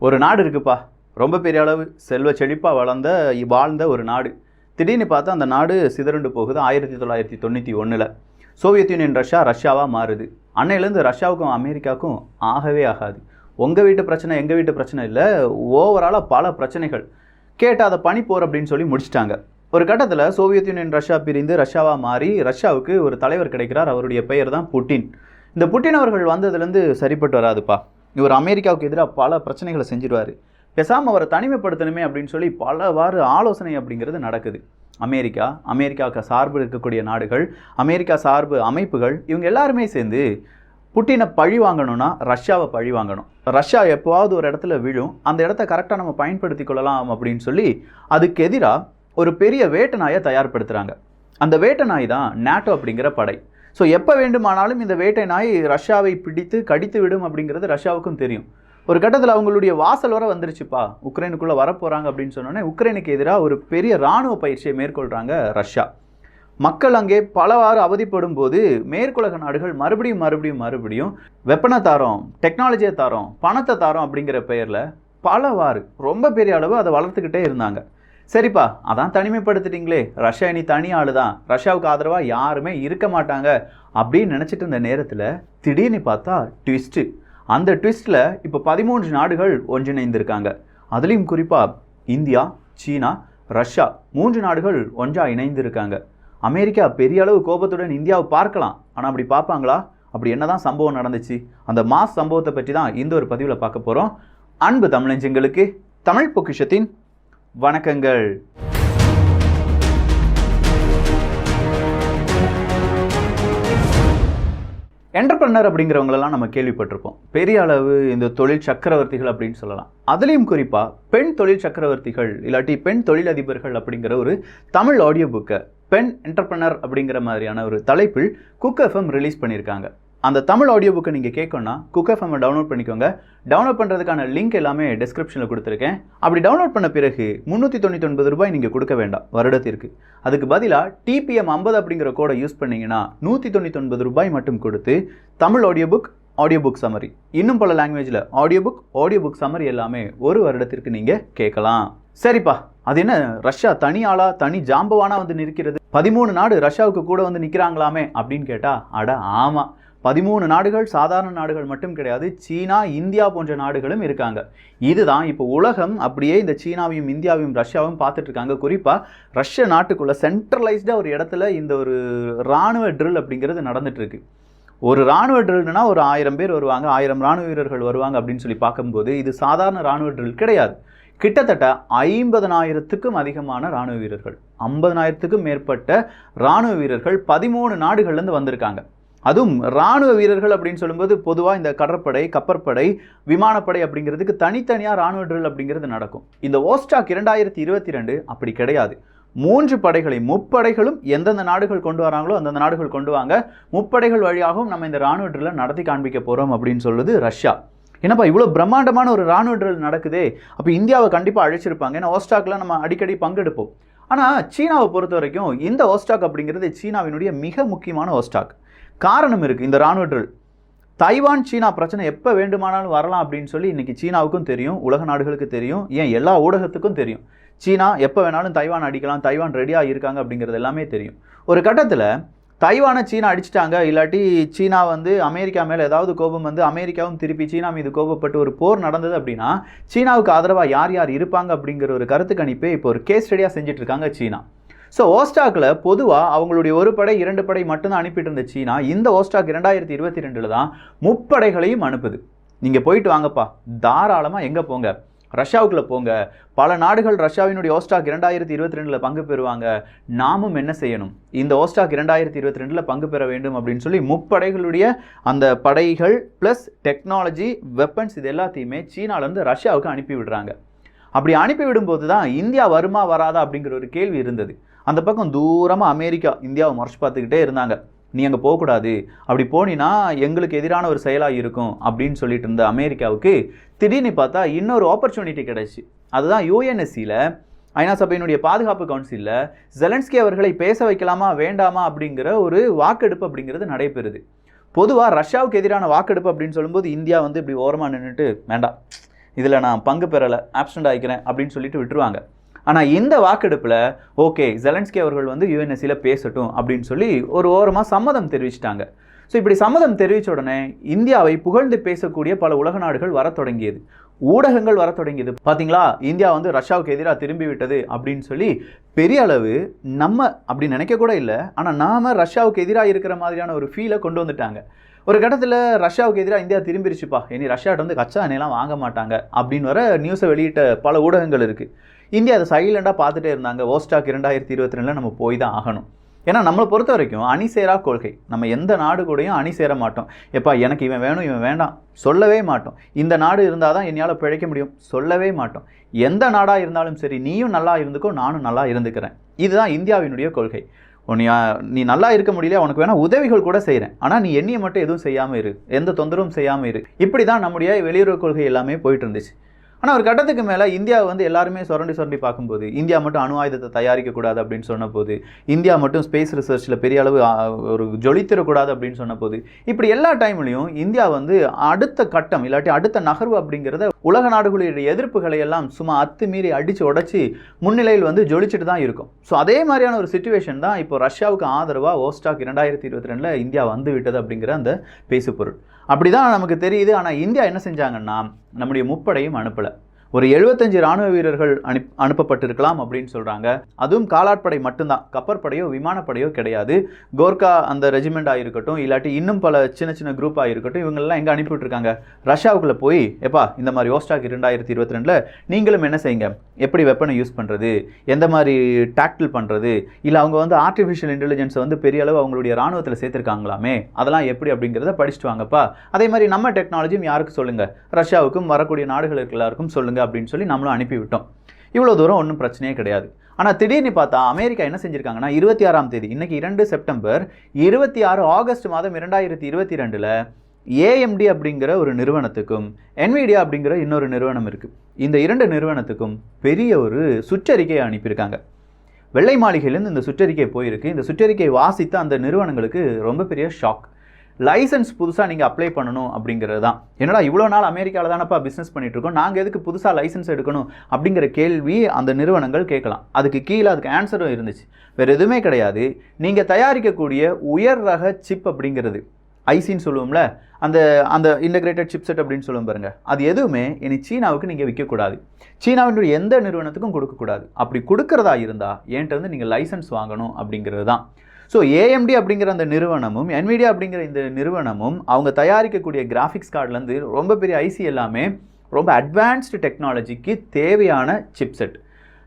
ஒரு நாடு இருக்குப்பா, ரொம்ப பெரிய அளவு செல்வ செழிப்பாக வாழ்ந்த ஒரு நாடு. திடீர்னு பார்த்தா அந்த நாடு சிதறுண்டு போகுது. 1991 சோவியத் யூனியன் ரஷ்யாவாக மாறுது. அன்னையிலேருந்து ரஷ்யாவுக்கும் அமெரிக்காவுக்கும் ஆகவே ஆகாது. உங்கள் வீட்டு பிரச்சனை எங்கள் வீட்டு பிரச்சனை இல்லை, ஓவராலாக பல பிரச்சனைகள். கேட்டால் அதை பனிப்போர் அப்படின்னு சொல்லி முடிச்சிட்டாங்க. ஒரு கட்டத்தில் சோவியத் யூனியன் ரஷ்யா பிரிந்து ரஷ்யாவாக மாறி ரஷ்யாவுக்கு ஒரு தலைவர் கிடைக்கிறார். அவருடைய பெயர் தான் புட்டின். இந்த புட்டின் அவர்கள் வந்ததுலேருந்து சரிப்பட்டு வராதுப்பா. இவர் அமெரிக்காவுக்கு எதிராக பல பிரச்சனைகளை செஞ்சிருவார். பேசாமல் அவரை தனிமைப்படுத்தணுமே அப்படின்னு சொல்லி பலவாறு ஆலோசனை அப்படிங்கிறது நடக்குது. அமெரிக்காவுக்கு சார்பு இருக்கக்கூடிய நாடுகள், அமெரிக்கா சார்பு அமைப்புகள், இவங்க எல்லாருமே சேர்ந்து புட்டினை பழி வாங்கணும்னா ரஷ்யாவை பழி வாங்கணும். ரஷ்யா எப்போவாவது ஒரு இடத்துல விழும், அந்த இடத்த கரெக்டாக நம்ம பயன்படுத்தி கொள்ளலாம் அப்படின்னு சொல்லி அதுக்கு எதிராக ஒரு பெரிய வேட்டை நாயை தயார்படுத்துகிறாங்க. அந்த வேட்டை நாய் தான் நேட்டோ அப்படிங்கிற படை. ஸோ எப்போ வேண்டுமானாலும் இந்த வேட்டை நாய் ரஷ்யாவை பிடித்து கடித்து விடும் அப்படிங்கிறது ரஷ்யாவுக்கும் தெரியும். ஒரு கட்டத்தில் அவங்களுடைய வாசல் வர வந்துருச்சுப்பா, உக்ரைனுக்குள்ளே வரப்போகிறாங்க அப்படின்னு சொன்னோன்னே உக்ரைனுக்கு எதிராக ஒரு பெரிய இராணுவ பயிற்சியை மேற்கொள்கிறாங்க ரஷ்யா. மக்கள் அங்கே பலவாறு அவதிப்படும் போது மேற்குலக நாடுகள் மறுபடியும் வெப்பனை தாரோம், டெக்னாலஜியை தாரோம், பணத்தை தாரோம் அப்படிங்கிற பெயரில் பலவாறு ரொம்ப பெரிய அளவு அதை வளர்த்துக்கிட்டே இருந்தாங்க. சரிப்பா, அதான் தனிமைப்படுத்திட்டீங்களே, ரஷ்யா இனி தனி ஆளு தான், ரஷ்யாவுக்கு ஆதரவாக யாருமே இருக்க மாட்டாங்க அப்படின்னு நினச்சிட்டு இருந்த நேரத்தில் திடீர்னு பார்த்தா ட்விஸ்ட்டு. அந்த ட்விஸ்ட்டில் இப்போ 13 நாடுகள் ஒன்றிணைந்திருக்காங்க. அதுலேயும் குறிப்பாக இந்தியா, சீனா, ரஷ்யா 3 நாடுகள் ஒன்றா இணைந்திருக்காங்க. அமெரிக்கா பெரிய அளவு கோபத்துடன் இந்தியாவை பார்க்கலாம், ஆனால் அப்படி பார்ப்பாங்களா? அப்படி என்னதான் சம்பவம் நடந்துச்சு? அந்த மாஸ் சம்பவத்தை பற்றி தான் இந்த ஒரு பதிவில் பார்க்க போகிறோம். அன்பு தமிழஞ்சங்களுக்கு தமிழ் பொக்கிஷத்தின் வணக்கங்கள். என்டர்பிரனர் அப்படிங்கிறவங்களெல்லாம் நம்ம கேள்விப்பட்டிருப்போம். பெரிய அளவு இந்த தொழில் சக்கரவர்த்திகள் அப்படின்னு சொல்லலாம். அதுலேயும் குறிப்பாக பெண் தொழில் சக்கரவர்த்திகள் இல்லாட்டி பெண் தொழிலதிபர்கள் அப்படிங்கிற ஒரு தமிழ் ஆடியோ புக்கை பெண் என்டர்பிரனர் அப்படிங்கிற மாதிரியான ஒரு தலைப்பில் குக் எஃப்எம் ரிலீஸ் பண்ணியிருக்காங்க. அந்த தமிழ் ஆடியோ புக்கை நீங்கள் கேட்கணுன்னா குக் எஃப்எம்மை டவுன்லோட் பண்ணிக்கோங்க. டவுன்லோட் பண்ணுறதுக்கான லிங்க் எல்லாமே டிஸ்கிரிப்ஷனில் கொடுத்துருக்கேன். அப்படி டவுன்லோட் பண்ண பிறகு 399 ரூபாய் நீங்கள் கொடுக்க வேண்டாம் வருடத்திற்கு. அதுக்கு பதிலாக TPM 50 அப்படிங்கிற கோடை யூஸ் பண்ணிங்கன்னா 199 ரூபாய் மட்டும் கொடுத்து தமிழ் ஆடியோ புக் சம்மரி, இன்னும் பல லாங்குவேஜில் ஆடியோ புக் சம்மரி எல்லாமே ஒரு வருடத்திற்கு நீங்கள் கேட்கலாம். சரிப்பா, அது என்ன ரஷ்யா தனி ஆளா தனி ஜாம்பவானா வந்து நிற்கிறது? 13 நாடு ரஷ்யாவுக்கு கூட வந்து நிற்கிறாங்களாமே அப்படின்னு கேட்டால், அட ஆமாம், 13 நாடுகள் சாதாரண நாடுகள் மட்டும் கிடையாது, சீனா, இந்தியா போன்ற நாடுகளும் இருக்காங்க. இதுதான் இப்போ உலகம் அப்படியே இந்த சீனாவையும் இந்தியாவையும் ரஷ்யாவையும் பார்த்துட்டு இருக்காங்க. குறிப்பாக ரஷ்ய நாட்டுக்குள்ள சென்ட்ரலைஸ்டாக ஒரு இடத்துல இந்த ஒரு இராணுவ ட்ரில் அப்படிங்கிறது நடந்துட்டு இருக்கு. ஒரு இராணுவ ட்ரில்னா ஒரு 1000 பேர் வருவாங்க, 1000 இராணுவ வீரர்கள் வருவாங்க அப்படின்னு சொல்லி பார்க்கும்போது இது சாதாரண இராணுவ ட்ரில் கிடையாது. கிட்டத்தட்ட 50,000க்கும் அதிகமான இராணுவ வீரர்கள், 50,000க்கும் மேற்பட்ட இராணுவ வீரர்கள் 13 நாடுகள்லேருந்து வந்திருக்காங்க. அதுவும் இராணுவ வீரர்கள் அப்படின்னு சொல்லும்போது பொதுவாக இந்த கடற்படை, கப்பற்படை, விமானப்படை அப்படிங்கிறதுக்கு தனித்தனியாக இராணுவ ட்ரில் அப்படிங்கிறது நடக்கும். இந்த Vostok 2022 அப்படி கிடையாது. 3 படைகளையும், முப்படைகளும் எந்தெந்த நாடுகள் கொண்டு வராங்களோ அந்தந்த நாடுகள் கொண்டு வாங்க, முப்படைகள் வழியாகவும் நம்ம இந்த இராணுவ ட்ரில்லை நடத்தி காண்பிக்க போகிறோம் அப்படின்னு சொல்லுது ரஷ்யா. என்னப்பா இவ்வளோ பிரம்மாண்டமான ஒரு இராணுவ ட்ரில் நடக்குதே, அப்போ இந்தியாவை கண்டிப்பாக அழைச்சிருப்பாங்க. ஏன்னா Vostokல நம்ம அடிக்கடி பங்கெடுப்போம். ஆனால் சீனாவை பொறுத்த வரைக்கும் இந்த Vostok அப்படிங்கிறது சீனாவினுடைய மிக முக்கியமான Vostok. காரணம் இருக்குது. இந்த இராணுவ ட்ரில் தைவான் சீனா பிரச்சனை எப்போ வேண்டுமானாலும் வரலாம் அப்படின்னு சொல்லி இன்றைக்கி சீனாவுக்கும் தெரியும், உலக நாடுகளுக்கு தெரியும், ஏன் எல்லா ஊடகத்துக்கும் தெரியும். சீனா எப்போ வேணாலும் தைவான் அடிக்கலாம், தைவான் ரெடியாக இருக்காங்க அப்படிங்கிறது எல்லாமே தெரியும். ஒரு கட்டத்தில் தைவானை சீனா அடிச்சிட்டாங்க, இல்லாட்டி சீனா வந்து அமெரிக்கா மேலே ஏதாவது கோபம் வந்து அமெரிக்காவும் திருப்பி சீனா மீது கோபப்பட்டு ஒரு போர் நடந்தது அப்படின்னா சீனாவுக்கு ஆதரவாக யார் யார் இருப்பாங்க அப்படிங்கிற ஒரு கருத்து கணிப்பை இப்போ ஒரு கேஸ் ஸ்டடியாக செஞ்சுட்டு இருக்காங்க சீனா. ஸோ Vostokல பொதுவாக அவங்களுடைய 1 படை 2 படை மட்டும்தான் அனுப்பிட்டு இருந்த சீனா இந்த Vostok 2022 தான் முப்படைகளையும் அனுப்புது. நீங்கள் போயிட்டு வாங்கப்பா, தாராளமாக எங்கே போங்க, ரஷ்யாவுக்குள்ளே போங்க. பல நாடுகள் ரஷ்யாவினுடைய Vostok 2022 பங்கு பெறுவாங்க. நாமும் என்ன செய்யணும், இந்த Vostok 2022 பங்கு பெற வேண்டும் அப்படின்னு சொல்லி முப்படைகளுடைய அந்த படைகள் ப்ளஸ் டெக்னாலஜி, வெப்பன்ஸ் இது எல்லாத்தையுமே சீனாலேருந்து ரஷ்யாவுக்கு அனுப்பி விடுறாங்க. அப்படி அனுப்பி விடும்போது தான் இந்தியா வருமா வராதா அப்படிங்கிற ஒரு கேள்வி இருந்தது. அந்த பக்கம் தூரமாக அமெரிக்கா இந்தியாவை மறைச்சு பார்த்துக்கிட்டே இருந்தாங்க. நீ அங்கே போகக்கூடாது, அப்படி போனீன்னா எங்களுக்கு எதிரான ஒரு செயலாக இருக்கும் அப்படின்னு சொல்லிட்டு இருந்த அமெரிக்காவுக்கு திடீர்னு பார்த்தா இன்னொரு ஆப்பர்ச்சுனிட்டி கிடைச்சி. அதுதான் UNSCல, ஐநா சபையினுடைய பாதுகாப்பு கவுன்சிலில் ஜெலன்ஸ்கி அவர்களை பேச வைக்கலாமா வேண்டாமா அப்படிங்கிற ஒரு வாக்கெடுப்பு அப்படிங்கிறது நடைபெறுது. பொதுவாக ரஷ்யாவுக்கு எதிரான வாக்கெடுப்பு அப்படின்னு சொல்லும்போது இந்தியா வந்து இப்படி ஓரமாக நின்றுட்டு வேண்டாம், இதில் நான் பங்கு பெறலை, ஆப்சண்ட் ஆகிக்கிறேன் அப்படின்னு சொல்லிட்டு விட்டுருவாங்க. ஆனால் இந்த வாக்கெடுப்பில் ஓகே ஜெலன்ஸ்கி அவர்கள் வந்து யுஎன்எஸ்சியில் பேசட்டும் அப்படின்னு சொல்லி ஒரு ஓரமாக சம்மதம் தெரிவிச்சிட்டாங்க. ஸோ இப்படி சம்மதம் தெரிவித்த உடனே இந்தியாவை புகழ்ந்து பேசக்கூடிய பல உலக நாடுகள் வர தொடங்கியது, ஊடகங்கள் வர தொடங்கியது. பார்த்தீங்களா, இந்தியா வந்து ரஷ்யாவுக்கு எதிராக திரும்பி விட்டது அப்படின்னு சொல்லி பெரிய அளவு நம்ம அப்படி நினைக்க கூட இல்லை, ஆனால் நாம் ரஷ்யாவுக்கு எதிராக இருக்கிற மாதிரியான ஒரு ஃபீலை கொண்டு வந்துட்டாங்க. ஒரு கட்டத்தில் ரஷ்யாவுக்கு எதிராக இந்தியா திரும்பிருச்சுப்பா, இனி ரஷ்யாட்ட வந்து கச்சா எண்ணெயெல்லாம் வாங்க மாட்டாங்க அப்படின்னு வர நியூஸை வெளியிட்ட பல ஊடகங்கள் இருக்குது. இந்தியா அதை சைலண்டாக பார்த்துட்டே இருந்தாங்க. வோஸ்டாக் 2022 நம்ம போய் தான் ஆகணும். ஏன்னா நம்மளை பொறுத்த வரைக்கும் அணிசேரா கொள்கை, நம்ம எந்த நாடு கூடயும் அணி சேர மாட்டோம். எப்பா எனக்கு இவன் வேணும் இவன் வேண்டாம் சொல்லவே மாட்டோம். இந்த நாடு இருந்தால் தான் என்னால் பிழைக்க முடியும் சொல்லவே மாட்டோம். எந்த நாடாக இருந்தாலும் சரி, நீயும் நல்லா இருந்துக்கோ நானும் நல்லா இருந்துக்கிறேன், இதுதான் இந்தியாவினுடைய கொள்கை. நீ நல்லா இருக்க முடியல, உனக்கு வேணால் உதவிகள் கூட செய்கிறேன், ஆனால் நீ எண்ணியை மட்டும் எதுவும் செய்யாமல் இரு, எந்த தொந்தரவும் செய்யாமல் இரு. இப்படி தான் நம்முடைய வெளியுறவு கொள்கை எல்லாமே போயிட்டு இருந்துச்சு. ஆனால் ஒரு கட்டத்துக்கு மேலே இந்தியா வந்து எல்லாருமே சுரண்டி பார்க்கும்போது, இந்தியா மட்டும் அணு ஆயுதத்தை தயாரிக்கக்கூடாது அப்படின்னு சொன்னபோது, இந்தியா மட்டும் ஸ்பேஸ் ரிசர்ச்சில் பெரிய அளவு ஒரு ஜொலித்திரக்கூடாது அப்படின்னு சொன்னபோது, இப்படி எல்லா டைம்லையும் இந்தியா வந்து அடுத்த கட்டம் இல்லாட்டி அடுத்த நகர்வு அப்படிங்கிறத உலக நாடுகளுடைய எதிர்ப்புகளை எல்லாம் சும்மா அத்துமீறி அடித்து உடச்சி முன்னிலையில் வந்து ஜொலிச்சுட்டு தான் இருக்கும். ஸோ அதே மாதிரியான ஒரு சிச்சுவேஷன் தான் இப்போ ரஷ்யாவுக்கு ஆதரவாக வோஸ்டாக் 2022 இந்தியா வந்து விட்டது அப்படிங்கிற அந்த பேசுபொருள். அப்படி தான் நமக்கு தெரியுது. ஆனால் இந்தியா என்ன செஞ்சாங்கன்னா, நம்முடைய முப்படையும் அனுப்பலை. ஒரு 75 இராணுவ வீரர்கள் அனுப்பப்பட்டிருக்கலாம் அப்படின்னு சொல்கிறாங்க. அதுவும் காலாட்படை மட்டும்தான், கப்பற்படையோ விமானப்படையோ கிடையாது. கோர்கா அந்த ரெஜிமெண்ட்டாக இருக்கட்டும், இல்லாட்டி இன்னும் பல சின்ன சின்ன குரூப்பாக இருக்கட்டும், இவங்கெல்லாம் எங்கே அனுப்பிவிட்ருக்காங்க, ரஷ்யாவுக்குள்ளே போய் எப்பா இந்த மாதிரி வோஸ்டாக் 2022 நீங்களும் என்ன செய்யுங்க, எப்படி வெப்பனை யூஸ் பண்ணுறது, எந்த மாதிரி டாக்டில் பண்ணுறது, இல்லை அவங்க வந்து ஆர்டிஃபிஷியல் இன்டெலிஜென்ஸை வந்து பெரிய அளவு அவங்களுடைய இராணுவத்தில் சேர்த்துருக்காங்களாமே, அதெல்லாம் எப்படி அப்படிங்கிறத படிச்சுட்டு வாங்கப்பா. அதே மாதிரி நம்ம டெக்னாலஜியும் யாருக்கு சொல்லுங்கள், ரஷ்யாவுக்கும் வரக்கூடிய நாடுகளுக்கு எல்லாருக்கும் சொல்லுங்கள் அப்படின்னு சொல்லி நம்மளும் அனுப்பிவிட்டோம். இவ்வளோ தூரம் ஒன்றும் பிரச்சனையே கிடையாது. ஆனால் திடீர்னு பார்த்தா அமெரிக்கா என்ன செஞ்சுருக்காங்கன்னா, 26ஆம் தேதி, இன்னைக்கு 2 செப்டம்பர், 26 ஆகஸ்ட் மாதம் 2022 ஏஎம்டி அப்படிங்கிற ஒரு நிறுவனத்துக்கும் என்விடியா அப்படிங்கிற இன்னொரு நிறுவனம் இருக்குது, இந்த 2 நிறுவனத்துக்கும் பெரிய ஒரு சுற்றறிக்கையை அனுப்பியிருக்காங்க. வெள்ளை மாளிகையிலேருந்து இந்த சுற்றறிக்கை போயிருக்கு. இந்த சுற்றறிக்கை வாசித்த அந்த நிறுவனங்களுக்கு ரொம்ப பெரிய ஷாக். லைசன்ஸ் புதுசாக நீங்கள் அப்ளை பண்ணணும் அப்படிங்கிறது தான். என்னடா இவ்வளோ நாள் அமெரிக்காவில் தானப்பா பிஸ்னஸ் பண்ணிகிட்ருக்கோம், நாங்கள் எதுக்கு புதுசாக லைசன்ஸ் எடுக்கணும் அப்படிங்கிற கேள்வி அந்த நிறுவனங்கள் கேட்கலாம். அதுக்கு கீழே அதுக்கு ஆன்சரும் இருந்துச்சு. வேறு எதுவுமே கிடையாது. நீங்கள் தயாரிக்கக்கூடிய உயர் ரக சிப் அப்படிங்கிறது, ஐசின்னு சொல்லுவோம்ல, அந்த அந்த இன்டகிரேட்டட் சிப்செட் அப்படின்னு சொல்லுவோம் பாருங்கள், அது எதுவுமே இனி சீனாவுக்கு நீங்கள் விற்கக்கூடாது, சீனாவினுடைய எந்த நிறுவனத்துக்கும் கொடுக்கக்கூடாது. அப்படி கொடுக்கறதா இருந்தால் என்கிட்ட வந்து நீங்கள் லைசன்ஸ் வாங்கணும் அப்படிங்கிறது தான். ஸோ ஏஎம்டி அப்படிங்கிற அந்த நிறுவனமும் என்விடியா அப்படிங்கிற இந்த நிறுவனமும் அவங்க தயாரிக்கக்கூடிய கிராஃபிக்ஸ் கார்டுலேருந்து ரொம்ப பெரிய ஐசி எல்லாமே ரொம்ப அட்வான்ஸ்டு டெக்னாலஜிக்கு தேவையான சிப்செட்.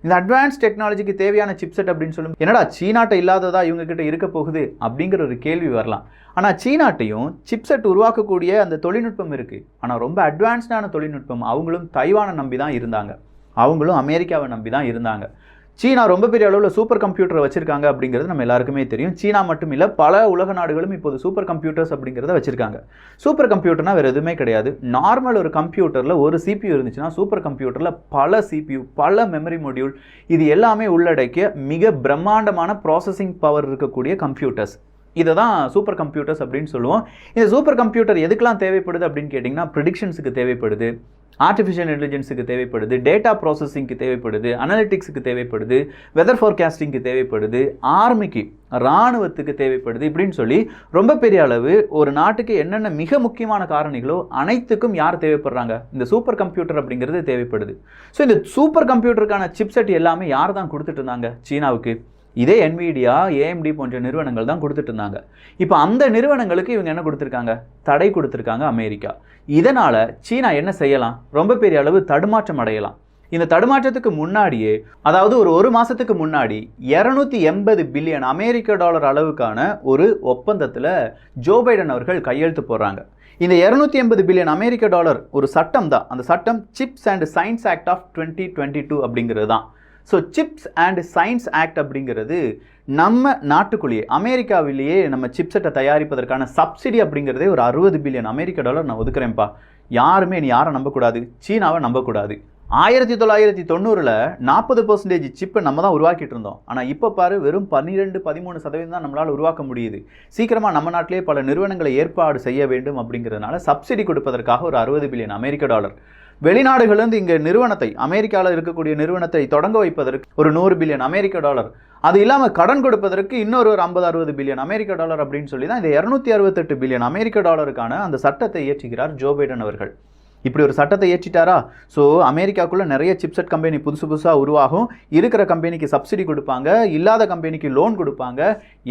இந்த அட்வான்ஸ் டெக்னாலஜிக்கு தேவையான சிப்செட் அப்படின்னு சொல்லும், என்னடா சீனாட்டை இல்லாததா இவங்ககிட்ட இருக்க போகுது அப்படிங்கிற ஒரு கேள்வி வரலாம். ஆனால் சீனாட்டையும் சிப்செட் உருவாக்கக்கூடிய அந்த தொழில்நுட்பம் இருக்குது. ஆனால் ரொம்ப அட்வான்ஸ்டான தொழில்நுட்பம். அவங்களும் தைவானை நம்பி தான் இருந்தாங்க, அவங்களும் அமெரிக்காவை நம்பி தான் இருந்தாங்க. சீனா ரொம்ப பெரிய அளவில் சூப்பர் கம்ப்யூட்டரை வச்சுருக்காங்க அப்படிங்கிறது நம்ம எல்லாருக்குமே தெரியும். சீனா மட்டும் இல்லை, பல உலக நாடுகளும் இப்போது சூப்பர் கம்ப்யூட்டர்ஸ் அப்படிங்கிறத வச்சுருக்காங்க. சூப்பர் கம்ப்யூட்டர்னால் வேறு எதுவுமே கிடையாது. நார்மல் ஒரு கம்ப்யூட்டரில் ஒரு CPU இருந்துச்சுன்னா, சூப்பர் கம்ப்யூட்டரில் பல CPU, பல மெமரி மொடியூல், இது எல்லாமே உள்ளடக்கிய மிக பிரம்மாண்டமான ப்ராசஸிங் பவர் இருக்கக்கூடிய கம்ப்யூட்டர்ஸ். இதை தான் சூப்பர் கம்ப்யூட்டர்ஸ் அப்படின்னு சொல்லுவோம். இந்த சூப்பர் கம்ப்யூட்டர் எதுக்கெல்லாம் தேவைப்படுது அப்படின்னு கேட்டிங்கன்னா, ப்ரிடிக்ஷன்ஸுக்கு தேவைப்படுது, ஆர்டிஃபிஷியல் இன்டெலிஜென்ஸுக்கு தேவைப்படுது, டேட்டா ப்ராசஸிங்க்கு தேவைப்படுது, அனலிட்டிக்ஸுக்கு தேவைப்படுது, வெதர் ஃபோர்காஸ்டிங்க்கு தேவைப்படுது, ஆர்மிக்கு இராணுவத்துக்கு தேவைப்படுது. இப்படின்னு சொல்லி ரொம்ப பெரிய அளவு ஒரு நாட்டுக்கு என்னென்ன மிக முக்கியமான காரணிகளோ அனைத்துக்கும் யார் தேவைப்படுறாங்க, இந்த சூப்பர் கம்ப்யூட்டர் அப்படிங்கிறது தேவைப்படுது. ஸோ இந்த சூப்பர் கம்ப்யூட்டருக்கான சிப்செட் எல்லாமே யார் தான் கொடுத்துட்டு இருந்தாங்க சீனாவுக்கு? இதே என்விடியா, ஏஎம்டி போன்ற நிறுவனங்கள் தான் கொடுத்துட்டு இருந்தாங்க. இப்போ அந்த நிறுவனங்களுக்கு இவங்க என்ன கொடுத்துருக்காங்க, தடை கொடுத்துருக்காங்க அமெரிக்கா. இதனால் சீனா என்ன செய்யலாம், ரொம்ப பெரிய அளவு தடுமாற்றம் அடையலாம். இந்த தடுமாற்றத்துக்கு முன்னாடியே, அதாவது ஒரு மாதத்துக்கு முன்னாடி 280 பில்லியன் அமெரிக்க டாலர் அளவுக்கான ஒரு ஒப்பந்தத்தில் ஜோ பைடன் அவர்கள் கையெழுத்து போடுறாங்க. இந்த 280 பில்லியன் அமெரிக்க டாலர் ஒரு சட்டம் தான். அந்த சட்டம் Chips and Science Act of 2022 அப்படிங்கிறது தான். So Chips and Science Act அப்படிங்கிறது நம்ம நாட்டுக்குள்ளேயே அமெரிக்காவிலேயே நம்ம சிப்செட்டை தயாரிப்பதற்கான சப்சிடி அப்படிங்கிறதே ஒரு 60 பில்லியன் அமெரிக்க டாலர் நான் ஒதுக்குறேன்ப்பா. யாருமே நீ யாரை நம்பக்கூடாது, சீனாவை நம்பக்கூடாது. 1990 40% சிப்பை நம்ம தான் உருவாக்கிட்டு இருந்தோம். ஆனால் இப்போ பாரு, வெறும் 12-13% தான் நம்மளால் உருவாக்க முடியுது. சீக்கிரமாக நம்ம நாட்டிலே பல நிறுவனங்களை ஏற்பாடு செய்ய வேண்டும் அப்படிங்கிறதுனால சப்சிடி கொடுப்பதற்காக ஒரு 60 பில்லியன் அமெரிக்க டாலர். வெளிநாடுகளிலிருந்து இங்கே நிறுவனத்தை, அமெரிக்காவில் இருக்கக்கூடிய நிறுவனத்தை தொடங்க வைப்பதற்கு ஒரு 100 பில்லியன் அமெரிக்க டாலர், அது இல்லாமல் கடன் கொடுப்பதற்கு இன்னொரு ஒரு 50-60 பில்லியன் அமெரிக்க டாலர் அப்படின்னு சொல்லி தான் இந்த 268 பில்லியன் அமெரிக்க டாலருக்கான அந்த சட்டத்தை இயற்றுகிறார் ஜோ பைடன் அவர்கள். இப்படி ஒரு சட்டத்தை ஏற்றிட்டாரா, ஸோ அமெரிக்காக்குள்ளே நிறைய சிப்செட் கம்பெனி புதுசாக உருவாகும், இருக்கிற கம்பெனிக்கு சப்சிடி கொடுப்பாங்க, இல்லாத கம்பெனிக்கு லோன் கொடுப்பாங்க,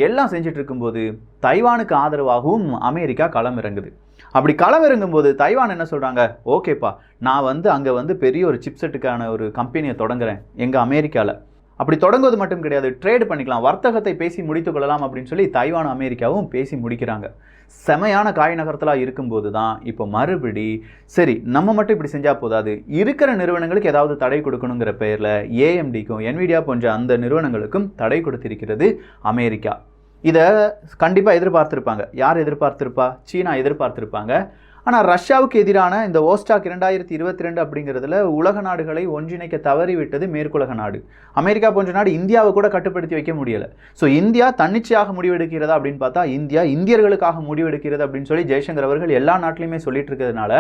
எல்லாம் செஞ்சுட்டு இருக்கும்போது தைவானுக்கு ஆதரவாகவும் அமெரிக்கா களம் இறங்குது. அப்படி களம் இறங்கும்போது தைவான் என்ன சொல்கிறாங்க, ஓகேப்பா நான் அங்கே பெரிய ஒரு சிப்செட்டுக்கான ஒரு கம்பெனியை தொடங்குறேன் எங்கள் அமெரிக்காவில். அப்படி தொடங்குவது மட்டும் கிடையாது, ட்ரேடு பண்ணிக்கலாம், வர்த்தகத்தை பேசி முடித்து கொள்ளலாம் அப்படின்னு சொல்லி தைவான் அமெரிக்காவும் பேசி முடிக்கிறாங்க. செமையான காய் நகரத்தலாக இருக்கும்போது தான் இப்போ மறுபடி சரி நம்ம மட்டும் இப்படி செஞ்சால் போதாது, இருக்கிற நிறுவனங்களுக்கு ஏதாவது தடை கொடுக்கணுங்கிற பெயரில் ஏஎம்டிக்கும் என்விடியா போன்ற அந்த நிறுவனங்களுக்கும் தடை கொடுத்திருக்கிறது அமெரிக்கா. இதை கண்டிப்பாக எதிர்பார்த்துருப்பாங்க. யார் எதிர்பார்த்துருப்பா? சீனா எதிர்பார்த்துருப்பாங்க. ஆனால் ரஷ்யாவுக்கு எதிரான இந்த வோஸ்டாக் 2022 அப்படிங்கிறதுல உலக நாடுகளை ஒன்றிணைக்க தவறிவிட்டது மேற்குலக நாடு. அமெரிக்கா போன்ற நாடு இந்தியாவை கூட கட்டுப்படுத்தி வைக்க முடியலை. ஸோ இந்தியா தன்னிச்சையாக முடிவெடுக்கிறதா அப்படின்னு பார்த்தா இந்தியா இந்தியர்களுக்காக முடிவெடுக்கிறது அப்படின்னு சொல்லி ஜெய்சங்கர் அவர்கள் எல்லா நாட்டிலையுமே சொல்லிட்டு இருக்கிறதுனால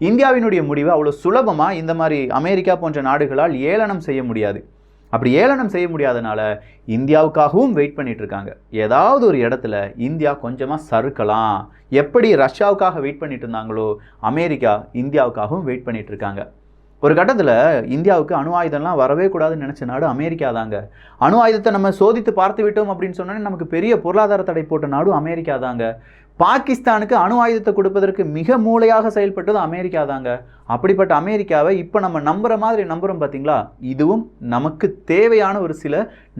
இந்தியாவினுடைய முடிவு அவ்வளோ சுலபமாக இந்த மாதிரி அமெரிக்கா போன்ற நாடுகளால் ஏளனம் செய்ய முடியாது. அப்படி ஏளனம் செய்ய முடியாதனால இந்தியாவுக்காகவும் வெயிட் பண்ணிட்டு இருக்காங்க. ஏதாவது ஒரு இடத்துல இந்தியா கொஞ்சமாக சறுக்கலாம். எப்படி ரஷ்யாவுக்காக வெயிட் பண்ணிட்டு இருந்தாங்களோ அமெரிக்கா இந்தியாவுக்காகவும் வெயிட் பண்ணிட்டு இருக்காங்க. ஒரு கட்டத்தில் இந்தியாவுக்கு அணு ஆயுதம்லாம் வரவே கூடாதுன்னு நினச்ச நாடு அமெரிக்கா தாங்க. அணு ஆயுதத்தை நம்ம சோதித்து பார்த்து விட்டோம் அப்படின்னு சொன்னோன்னே நமக்கு பெரிய பொருளாதார தடை போட்ட நாடும் அமெரிக்கா தாங்க. பாகிஸ்தானுக்கு அணு ஆயுதத்தை கொடுப்பதற்கு மிக மூளையாக செயல்பட்டது அமெரிக்கா தாங்க. அப்படிப்பட்ட அமெரிக்காவை இப்போ நம்ம நம்புற மாதிரி நம்புகிறோம் பார்த்தீங்களா, இதுவும் நமக்கு தேவையான ஒரு சில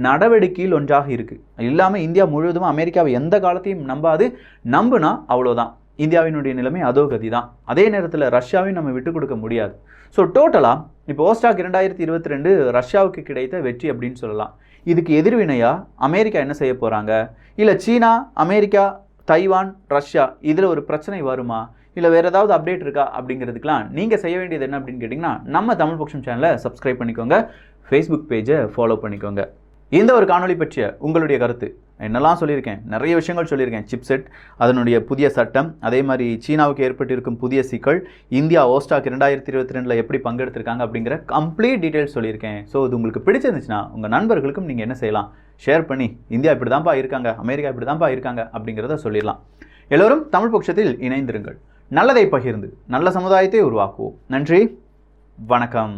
நடவடிக்கையில் ஒன்றாக இருக்குது. இல்லாமல் இந்தியா முழுவதும் அமெரிக்காவை எந்த காலத்தையும் நம்பாது. நம்புனா அவ்வளோதான், இந்தியாவினுடைய நிலைமை அதோ கதி தான். அதே நேரத்தில் ரஷ்யாவையும் நம்ம விட்டு கொடுக்க முடியாது. ஸோ டோட்டலாக இப்போ வோஸ்டாக் 2022 ரஷ்யாவுக்கு கிடைத்த வெற்றி அப்படின்னு சொல்லலாம். இதுக்கு எதிர்வினையாக அமெரிக்கா என்ன செய்ய போகிறாங்க? இல்லை சீனா, அமெரிக்கா, தைவான், ரஷ்யா இதில் ஒரு பிரச்சனை வருமா, இல்லை வேறு ஏதாவது அப்டேட் இருக்கா அப்படிங்கிறதுக்கெலாம் நீங்கள் செய்ய வேண்டியது என்ன அப்படின்னு கேட்டிங்கன்னா, நம்ம தமிழ் பொக்கிஷம் சேனலை சப்ஸ்கிரைப் பண்ணிக்கோங்க, ஃபேஸ்புக் பேஜை ஃபாலோ பண்ணிக்கோங்க. இந்த ஒரு காணொலி பற்றிய உங்களுடைய கருத்து என்னெல்லாம் சொல்லியிருக்கேன், நிறைய விஷயங்கள் சொல்லியிருக்கேன். சிப்செட், அதனுடைய புதிய சட்டம், அதே மாதிரி சீனாவுக்கு ஏற்பட்டிருக்கும் புதிய சிக்கல், இந்தியா வோஸ்டாக் 2022 எப்படி பங்கெடுத்திருக்காங்க அப்படிங்கிற கம்ப்ளீட் டீட்டெயில்ஸ் சொல்லியிருக்கேன். ஸோ இது உங்களுக்கு பிடிச்சிருந்துச்சுன்னா உங்கள் நண்பர்களுக்கும் நீங்கள் என்ன செய்யலாம், ஷேர் பண்ணி இந்தியா இப்படி தான்ப்பா இருக்காங்க, அமெரிக்கா இப்படி தான்ப்பா இருக்காங்க அப்படிங்கிறத சொல்லிடலாம். எல்லோரும் தமிழ் பொக்கிஷத்தில் இணைந்திருங்கள். நல்லதை பகிர்ந்து நல்ல சமுதாயத்தை உருவாக்குவோம். நன்றி, வணக்கம்.